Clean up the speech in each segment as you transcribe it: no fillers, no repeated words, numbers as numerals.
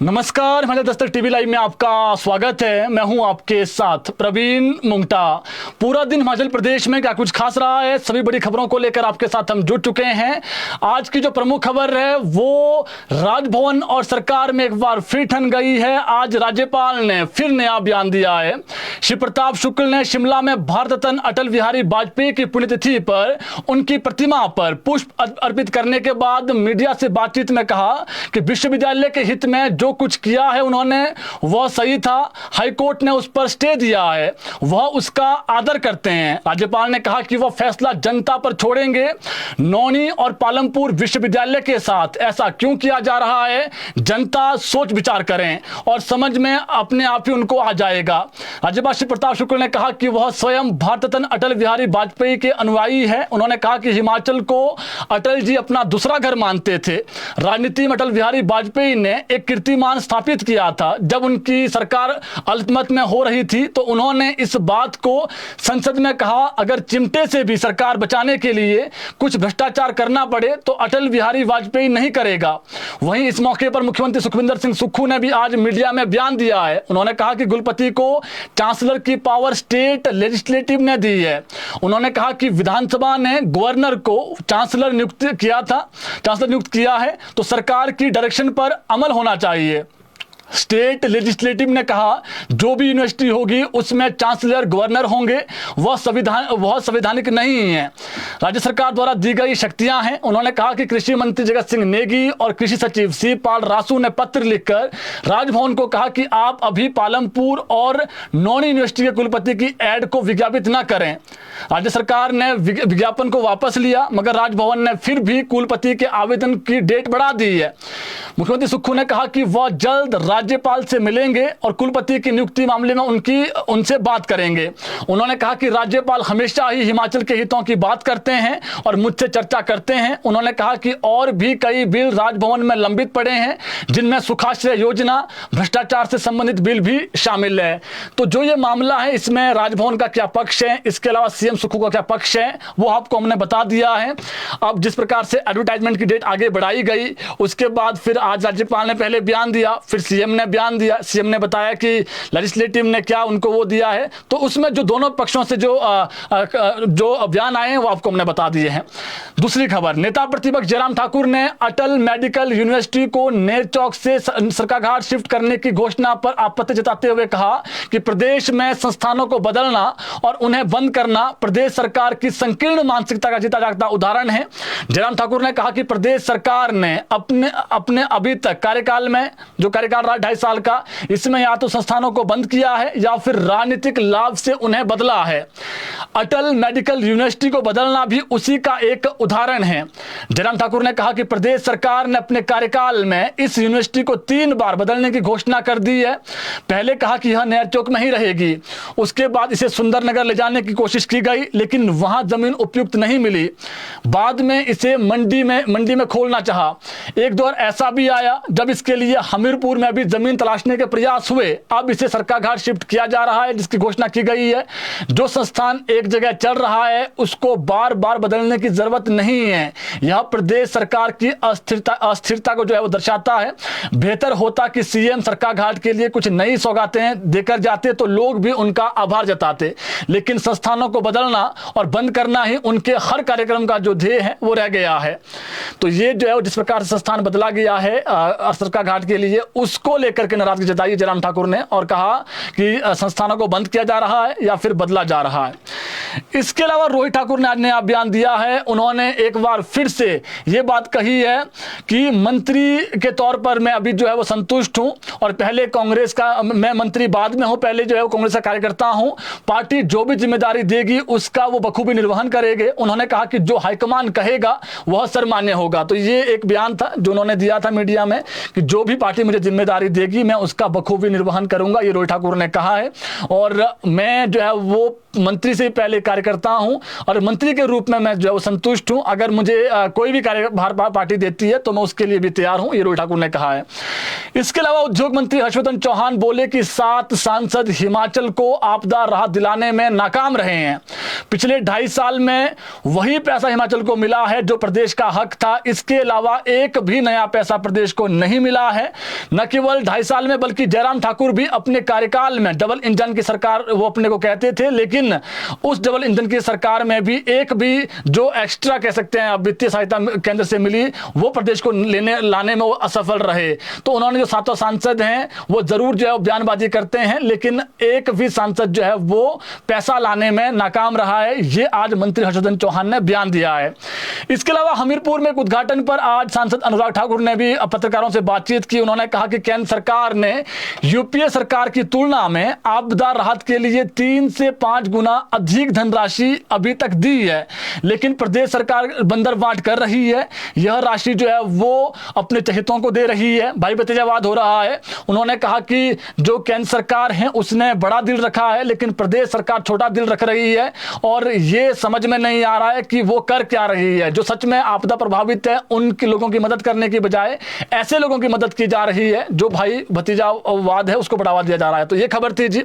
नमस्कार, Himachal Dastak TV live में आपका स्वागत है। मैं हूं आपके साथ प्रवीण मुंगटा। पूरा दिन हिमाचल प्रदेश में क्या कुछ खास रहा है, सभी बड़ी खबरों को लेकर आपके साथ हम जुड़ चुके हैं। आज की जो प्रमुख खबर है वो राजभवन और सरकार में एक बार फिर ठन गई है। आज राज्यपाल ने फिर नया बयान दिया है। शिव प्रताप शुक्ल ने शिमला में भारत रत्न अटल बिहारी वाजपेयी की पुण्यतिथि पर उनकी प्रतिमा पर पुष्प अर्पित करने के बाद मीडिया से बातचीत में कहा कि विश्वविद्यालय के हित में जो कुछ किया है उन्होंने वह सही था। हाईकोर्ट ने उस पर स्टे दिया है, वह उसका आदर करते हैं। राज्यपाल ने कहा कि वह फैसला जनता पर छोड़ेंगे। नौणी और पालमपुर विश्वविद्यालय के साथ ऐसा क्यों किया जा रहा है, जनता सोच विचार करें और समझ में अपने आप ही उनको आ जाएगा। राज्यपाल शिव प्रताप शुक्ल ने कहा कि वह स्वयं भारत रत्न अटल बिहारी वाजपेयी के अनुयायी है। उन्होंने कहा कि हिमाचल को अटल जी अपना दूसरा घर मानते थे। राजनीति में अटल बिहारी वाजपेयी ने एक कीर्तिमान स्थापित किया था। जब उनकी सरकार अल्पमत में हो रही थी तो उन्होंने इस बात को संसद में कहा, अगर चिमटे से भी सरकार बचाने के लिए कुछ भ्रष्टाचार करना पड़े तो अटल बिहारी वाजपेयी नहीं करेगा। वहीं इस मौके पर मुख्यमंत्री सुखविंदर सिंह सुक्खू ने भी आज मीडिया में बयान दिया है। उन्होंने कहा कि कुलपति को चांसलर की पावर स्टेट लेजिस्लेटिव ने दी है। उन्होंने कहा कि विधानसभा ने गवर्नर को चांसलर नियुक्त किया है तो सरकार की डायरेक्शन पर अमल होना चाहिए। स्टेट लेजिस्लेटिव ने कहा जो भी यूनिवर्सिटी होगी उसमें चांसलर गवर्नर होंगे, वह संवैधानिक नहीं है। राज्य सरकार द्वारा दी गई शक्तियां हैं। उन्होंने कहा कि कृषि मंत्री जगत सिंह नेगी और कृषि सचिव शिवपाल रासू ने पत्र लिखकर राजभवन को कहा कि आप अभी पालमपुर और नौणी यूनिवर्सिटी के कुलपति की एड को विज्ञापित न करें। राज्य सरकार ने विज्ञापन को वापस लिया, मगर राजभवन ने फिर भी कुलपति के आवेदन की डेट बढ़ा दी है। मुख्यमंत्री सुक्खू ने कहा कि वह जल्द राज्यपाल से मिलेंगे और कुलपति की नियुक्ति मामले में उनसे बात करेंगे। उन्होंने कहा कि राज्यपाल हमेशा ही हिमाचल के हितों की बात करते हैं और मुझसे चर्चा करते हैं। उन्होंने कहा कि और भी कई बिल राजभवन में लंबित पड़े हैं जिनमें सुखाश्रय योजना, भ्रष्टाचार से संबंधित बिल भी शामिल है। तो जो ये मामला है इसमें राजभवन का क्या पक्ष है, इसके अलावा सीएम सुक्खू का क्या पक्ष है, वो आपको हमने बता दिया है। अब जिस प्रकार से एडवर्टाइजमेंट की डेट आगे बढ़ाई गई, उसके बाद फिर आज राज्यपाल ने पहले बयान दिया, फिर सीएम ने बयान दिया। सीएम ने बताया कि लेजिस्लेटिव ने क्या उनको वो दिया है, तो उसमें जो दोनों पक्षों से जो बयान आए हैं वो आपको हमने बता दिए हैं। दूसरी खबर, नेता प्रतिपक्ष जयराम ठाकुर ने अटल मेडिकल यूनिवर्सिटी को नेर चौक से सरकाघाट शिफ्ट करने की घोषणा पर आपत्ति जताते हुए कहा कि प्रदेश में संस्थानों को बदलना और उन्हें बंद करना प्रदेश सरकार की संकीर्ण मानसिकता का जीता जागता उदाहरण है। जयराम ठाकुर ने कहा कि प्रदेश सरकार ने अपने अभी तक कार्यकाल में, जो कार्यकाल रहा 2.5 साल का, इसमें या तो संस्थानों को बंद किया है या फिर राजनीतिक लाभ से उन्हें बदला है। अटल मेडिकल यूनिवर्सिटी को बदलना भी उसी का एक उदाहरण है। जयराम ठाकुर ने कहा कि प्रदेश सरकार ने अपने कार्यकाल में इस यूनिवर्सिटी को 3 बार बदलने की घोषणा कर दी है। पहले कहा कि यह नेर चौक में ही रहेगी, उसके बाद इसे सुंदरनगर ले जाने की कोशिश की गई लेकिन वहां जमीन उपयुक्त नहीं मिली। बाद में इसे मंडी में खोलना चाहा। एक दौर ऐसा भी आया जब इसके लिए हमीरपुर में भी जमीन तलाशने के प्रयास हुए। अब इसे सरकाघाट शिफ्ट किया जा रहा है जिसकी घोषणा की गई है। जो संस्थान एक जगह चल रहा है उसको बार बार बदलने की जरूरत नहीं है। यह प्रदेश सरकार की अस्थिरता को जो है वो दर्शाता है। बेहतर होता कि सीएम सरकाघाट के लिए कुछ नई सौगातें देकर जाते तो लोग भी उनका आभार जताते, लेकिन संस्थानों को बदलना और बंद करना ही उनके हर कार्यक्रम का जो ध्येय है वो रह गया है। तो ये जो है जिस प्रकार से संस्थान बदला गया है सरकाघाट के लिए, उसको लेकर के नाराजगी जताई जयराम ठाकुर ने और कहा कि संस्थानों को बंद किया जा रहा है या फिर बदला जा रहा है। इसके अलावा रोहित ठाकुर ने आज नया बयान दिया है। उन्होंने एक बार फिर से ये बात कही है कि मंत्री के तौर पर मैं अभी जो है वो संतुष्ट हूं और पहले कांग्रेस का मैं मंत्री बाद में हूं, पहले जो है वो कांग्रेस का कार्यकर्ता हूं। पार्टी जो भी जिम्मेदारी देगी उसका वो बखूबी निर्वहन करेंगे। उन्होंने कहा कि जो हाईकमान कहेगा वह सर्वमान्य होगा। तो ये एक बयान था जो उन्होंने दिया था मीडिया में कि जो भी पार्टी मुझे जिम्मेदारी जिम्मेदारी देगी मैं उसका बखूबी निर्वहन करूंगा, ये रोहित ठाकुर ने कहा है। और मैं जो है वो मंत्री से पहले कार्यकर्ता हूं और मंत्री के रूप में मैं जो है वो संतुष्ट हूं। अगर मुझे कोई भी कार्यभार पार्टी देती है तो मैं उसके लिए भी तैयार हूं, ये रोहित ठाकुर ने कहा है। इसके अलावा उद्योग मंत्री हर्षवर्धन चौहान बोले कि 7 सांसद हिमाचल को आपदा राहत दिलाने में नाकाम रहे हैं। पिछले 2.5 साल में वही पैसा हिमाचल को मिला है जो प्रदेश का हक था। इसके अलावा एक भी नया पैसा प्रदेश को नहीं मिला है। न केवल 2.5 साल में बल्कि जयराम ठाकुर भी अपने कार्यकाल में डबल इंजन की सरकार वो अपने को कहते थे, लेकिन उस डबल इंजन की सरकार में भी एक भी जो एक्स्ट्रा कह सकते हैं वित्तीय सहायता केंद्र से मिली वो प्रदेश को लाने में वो असफल रहे। तो उन्होंने जो 7 सांसद हैं वो जरूर जो है बयानबाजी करते हैं, लेकिन एक भी सांसद जो है वो पैसा लाने में नाकाम रहा है। ये आज मंत्री हर्षवर्धन चौहान ने बयान दिया है। इसके अलावा हमीरपुर में एक उद्घाटन पर आज सांसद अनुराग ठाकुर ने भी पत्रकारों से बातचीत की। उन्होंने कहा कि केंद्र सरकार ने यूपीए सरकार की तुलना में आपदा राहत के लिए 3 से 5 गुना अधिक धनराशि अभी तक दी है, लेकिन प्रदेश सरकार बंदर बांट कर रही है। यह राशि जो है वो अपने चहेतों को दे रही है, भाई भतीजावाद हो रहा है। उन्होंने कहा कि जो केंद्र सरकार है उसने बड़ा दिल रखा है, लेकिन प्रदेश सरकार छोटा दिल रख रही है और ये समझ में नहीं आ रहा है कि वो कर क्या रही है। जो सच में आपदा प्रभावित है उनके लोगों की मदद करने की बजाय ऐसे लोगों की मदद की जा रही है जो भाई भतीजावाद है उसको बढ़ावा दिया जा रहा है। तो ये खबर थी जी।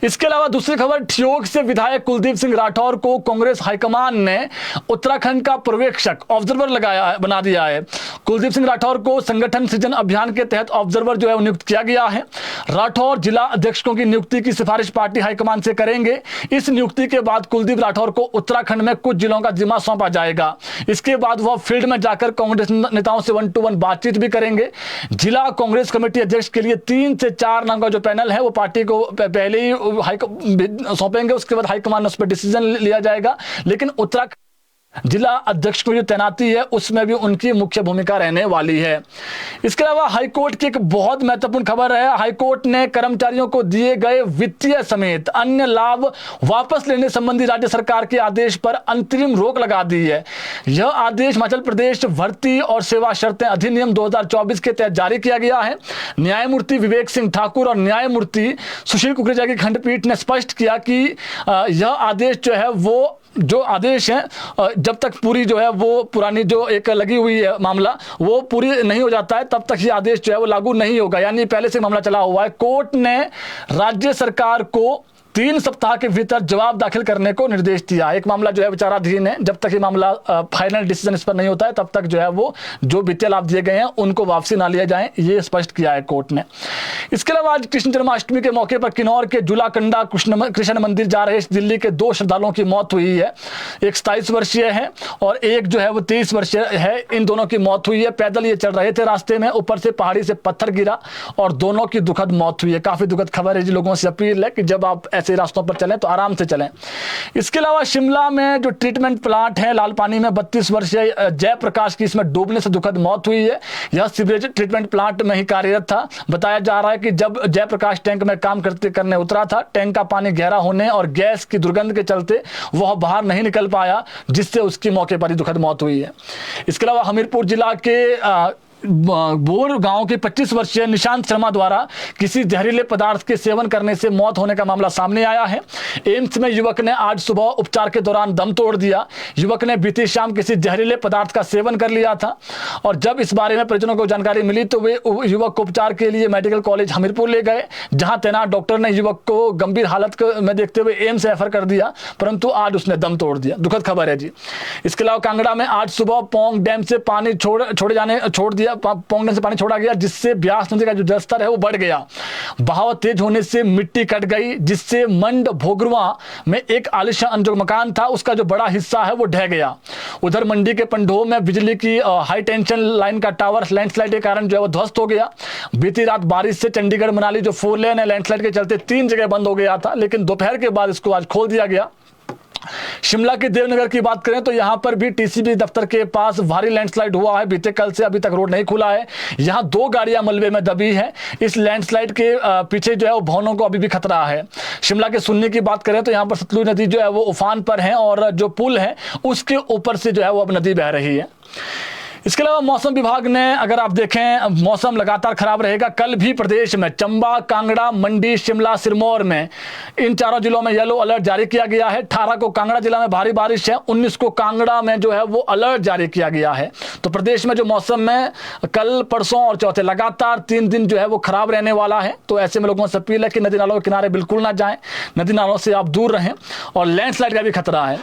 इसके अलावा दूसरी खबर, ठियोग से विधायक कुलदीप सिंह राठौर को कांग्रेस हाईकमान ने उत्तराखंड का पर्यवेक्षक ऑब्जर्वर बना दिया है। कुलदीप सिंह राठौर को संगठन सृजन अभियान के तहत ऑब्जर्वर जो है नियुक्त किया गया है। राठौर जिला अध्यक्षों की नियुक्ति की सिफारिश पार्टी हाईकमान से करेंगे। इस नियुक्ति के बाद कुलदीप राठौर को उत्तराखंड में कुछ जिलों का जिम्मा सौंपा जाएगा। इसके बाद वह फील्ड में जाकर कांग्रेस नेताओं से 1-to-1 बातचीत भी करेंगे। जिला कांग्रेस कमेटी अध्यक्ष के लिए 3 से 4 नाम का जो पैनल है वो पार्टी को पहले ही सौंपेंगे, उसके बाद हाईकमान उस पर डिसीजन लिया जाएगा। लेकिन उत्तराखंड जिला अध्यक्ष को जो तैनाती है उसमें भी उनकी मुख्य भूमिका रहने वाली है। इसके अलावा हाईकोर्ट की एक बहुत महत्वपूर्ण खबर है। हाईकोर्ट ने कर्मचारियों को दिए गए वित्तीय समेत अन्य लाभ वापस लेने संबंधी राज्य सरकार के आदेश पर अंतरिम रोक लगा दी है। यह आदेश हिमाचल प्रदेश भर्ती और सेवा शर्तें अधिनियम 2024 के तहत जारी किया गया है। न्यायमूर्ति विवेक सिंह ठाकुर और न्यायमूर्ति सुशील कुकरेजा की खंडपीठ ने स्पष्ट किया कि यह आदेश जो है वो जो आदेश है जब तक पूरी जो है वो पुरानी जो एक लगी हुई है मामला वो पूरी नहीं हो जाता है तब तक ये आदेश जो है वो लागू नहीं होगा, यानी पहले से मामला चला हुआ है। कोर्ट ने राज्य सरकार को 3 सप्ताह के भीतर जवाब दाखिल करने को निर्देश दिया। एक मामला जो है विचाराधीन है, जब तक ये मामला फाइनल डिसीजन इस पर नहीं होता है तब तक जो है वो जो वित्तीय लाभ दिए गए हैं उनको वापसी ना लिया जाए, ये स्पष्ट किया है कोर्ट ने। इसके अलावा आज कृष्ण जन्माष्टमी के मौके पर किन्नौर के जुलाकंडा कृष्ण मंदिर जा रहे दिल्ली के 2 श्रद्धालुओं की मौत हुई है। एक 27 वर्षीय है और एक जो है वो 23 वर्षीय है। इन दोनों की मौत हुई है। पैदल ये चल रहे थे, रास्ते में ऊपर से पहाड़ी से पत्थर गिरा और दोनों की दुखद मौत हुई है। काफी दुखद खबर है जी। लोगों से अपील है कि जब आप ऐसे रास्तों पर चलें तो आराम से चलें। इसके अलावा शिमला में जो ट्रीटमेंट प्लांट है लाल पानी में 32 वर्षीय जयप्रकाश की इसमें डूबने से दुखद मौत हुई है। यह सीवरेज ट्रीटमेंट प्लांट में ही कार्यरत था। बताया जा रहा है कि जब जयप्रकाश टैंक में काम करने उतरा था, टैंक का पानी गहरा होने और गैस की दुर्गंध के चलते वह बाहर नहीं निकल पाया, जिससे उसकी मौके पर ही दुखद मौत हुई है। इसके अलावा हमीरपुर जिला के बोर गांव के 25 वर्षीय निशांत शर्मा द्वारा किसी जहरीले पदार्थ के सेवन करने से मौत होने का मामला सामने आया है। एम्स में युवक ने आज सुबह उपचार के दौरान दम तोड़ दिया। युवक ने बीती शाम किसी जहरीले पदार्थ का सेवन कर लिया था और जब इस बारे में परिजनों को जानकारी मिली तो वे युवक को उपचार के लिए मेडिकल कॉलेज हमीरपुर ले गए, जहां तैनात डॉक्टर ने युवक को गंभीर हालत में देखते हुए एम्स रेफर कर दिया, परंतु आज उसने दम तोड़ दिया। दुखद खबर है जी। इसके अलावा कांगड़ा में आज सुबह पोंग डैम से पानी छोड़ दिया पोंग डैम से पानी छोड़ा गया, जिससे ब्यास नदी का जो जलस्तर है वो बढ़ गया। बहाव तेज होने से मिट्टी कट गई, जिससे मंड भोगरवा में एक आलिशान जो मकान था उसका जो बड़ा हिस्सा है वो ढह गया। उधर मंडी के पंडोह में बिजली की हाई टेंशन लाइन का टावर लैंडस्लाइड के कारण जो है वो ध्वस्त हो गया। बीती रात बारिश से चंडीगढ़ मनाली जो 4 लेन है लैंडस्लाइड के चलते 3 जगह बंद हो गया था, लेकिन दोपहर के बाद इसको आज खोल दिया गया। शिमला के देवनगर की बात करें तो यहां पर भी टीसीबी दफ्तर के पास भारी लैंडस्लाइड हुआ है। बीते कल से अभी तक रोड नहीं खुला है। यहां 2 गाड़ियां मलबे में दबी है। इस लैंडस्लाइड के पीछे जो है वो भवनों को अभी भी खतरा है। शिमला के सुन्नी की बात करें तो यहां पर सतलुज नदी जो है वो उफान पर है और जो पुल है उसके ऊपर से जो है वो अब नदी बह रही है। इसके अलावा मौसम विभाग ने, अगर आप देखें, मौसम लगातार खराब रहेगा। कल भी प्रदेश में चंबा, कांगड़ा, मंडी, शिमला, सिरमौर में, इन चारों जिलों में येलो अलर्ट जारी किया गया है। 18 को कांगड़ा जिला में भारी बारिश है, 19 को कांगड़ा में जो है वो अलर्ट जारी किया गया है। तो प्रदेश में जो मौसम में कल, परसों और चौथे लगातार 3 दिन जो है वो खराब रहने वाला है। तो ऐसे में लोगों से अपील है कि नदी नालों के किनारे बिल्कुल ना जाएं, नदी नालों से आप दूर रहें, और लैंडस्लाइड का भी खतरा है।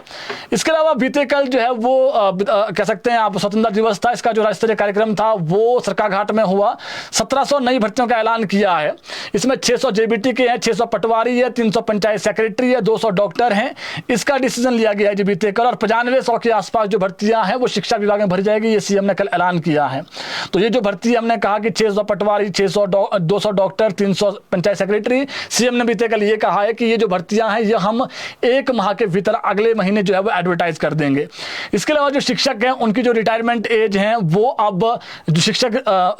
इसके अलावा बीते कल जो है वो कह सकते हैं आप स्वतंत्रता दिवस था। इसका जो राज्य स्तरीय कार्यक्रम था वो सरकाघाट में हुआ। 1700 नई भर्तियों का ऐलान किया है। इसमें 600 जेबीटी के हैं, 600 पटवारी है, 300 पंचायत सेक्रेटरी है, 200 डॉक्टर हैं। इसका डिसीजन लिया गया है जी बीते कल। और 9500 के आसपास जो भर्तियां हैं वो शिक्षा विभाग में भरी जाएगी, ये सीएम ने कल ऐलान किया है। तो ये जो भर्ती हमने कहा कि 600 पटवारी, 200 डॉक्टर, 300 पंचायत सेक्रेटरी, सीएम ने बीते कल ये कहा है कि ये जो भर्तियां हैं ये हम 1 माह के भीतर अगले महीने जो है वो एडवर्टाइज कर देंगे। इसके अलावा जो शिक्षक हैं उनकी जो रिटायरमेंट एज है वो अब, जो शिक्षक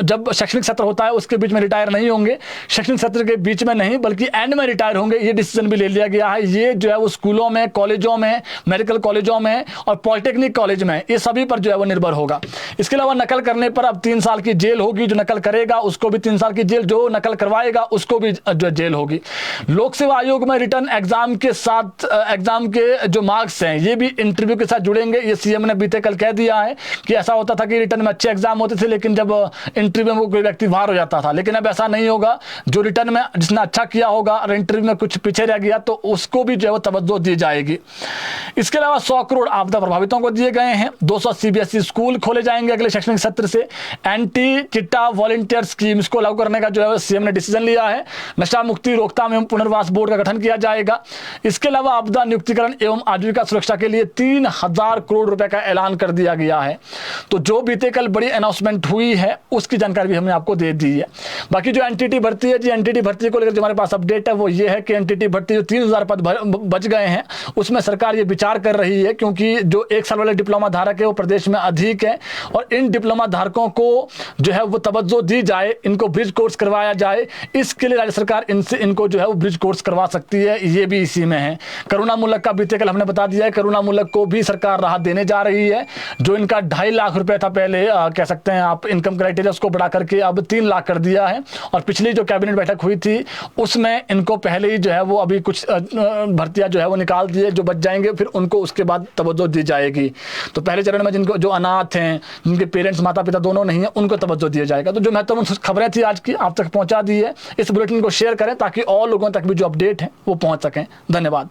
जब शैक्षणिक सत्र होता है उसके बीच में रिटायर नहीं होंगे, शैक्षणिक सत्र के बीच में नहीं बल्कि एंड में रिटायर होंगे, ये डिसीजन भी ले लिया गया है। ये जो है वो स्कूलों में, कॉलेजों में, मेडिकल कॉलेजों में और पॉलिटेक्निक कॉलेज में, ये सभी पर जो है वो निर्भर होगा। इसके अलावा नकल करने पर अब 3 साल की जेल होगी। जो नकल करेगा उसको भी 3 साल की जेल, जो नकल करवाएगा उसको भी जो जेल होगी। लोक सेवा आयोग में रिटर्न एग्जाम के साथ, एग्जाम के जो मार्क्स हैं ये भी इंटरव्यू के साथ जुड़ेंगे। ये सीएम ने बीते कल कह दिया है कि ऐसा होता था कि रिटर्न में अच्छे एग्जाम होते थे लेकिन जब इंटरव्यू में कोई व्यक्ति बाहर हो जाता था, लेकिन अब ऐसा नहीं होगा। जो रिटर्न में जिसने अच्छा किया होगा और इंटरव्यू में कुछ पीछे रह गया तो उसको भी जो है वो तवज्जो दी जाएगी। इसके अलावा 100 करोड़ आपदा प्रभावितों को दिए गए हैं। 200 सीबीएसई स्कूल खोले जाएंगे अगले शैक्षणिक सत्र से। एंटी चिट्टा वॉलंटियर स्कीम इसको लागू करने का जो है सीएम ने डिसीजन लिया है। नशा मुक्ति रोकथाम एवं पुनर्वास बोर्ड का गठन किया जाएगा। इसके अलावा आपदा नियुक्तिकरण एवं आजीविका सुरक्षा के लिए 3000 करोड़ रुपए का ऐलान कर दिया गया है। तो जो बीते कल बड़ी अनाउंसमेंट हुई है उसकी जानकारी भी हमने आपको दे दी है। बाकी जो एनटीटी भर्ती है जी, एनटीटी भर्ती को लेकर जो हमारे पास अपडेट है वो ये है कि एनटीटी भर्ती जो 3000 पद बच गए हैं उसमें सरकार ये विचार कर रही है, क्योंकि जो 1 साल वाले डिप्लोमा धारक है वो प्रदेश में अधिक है और इन डिप्लोमा धारकों को जो है वो तवज्जो दी जाए, इनको ब्रिज कोर्स करवाया जाए। इसके लिए राज्य सरकार इनको जो है वो ब्रिज कोर्स करवा सकती है, ये भी इसी में है। करुणा मूलक का बीते कल हमने बता दिया है, करुणा मूलक को भी सरकार राहत देने जा रही है। जो इनका 2.5 लाख रुपए था पहले, कह सकते हैं आप, इनकम क्राइटेरिया उसको बढ़ा करके अब 3 लाख कर दिया है। और पिछली जो कैबिनेट बैठक हुई थी उसमें इनको पहले ही जो है वो अभी कुछ भर्तियां जो है वो निकाल दिए, जो बच जाएंगे फिर उनको उसके बाद तवज्जो दी जाएगी। तो पहले चरण में जिनको, जो अनाथ हैं, जिनके पेरेंट्स, माता पिता दोनों नहीं है, उनको तवज्जो दिया जाएगा। तो जो महत्वपूर्ण खबरें थी आज की आप तक पहुंचा दी है। इस बुलेटिन को शेयर करें ताकि और लोगों तक भी जो अपडेट है वो पहुंच सकें। धन्यवाद।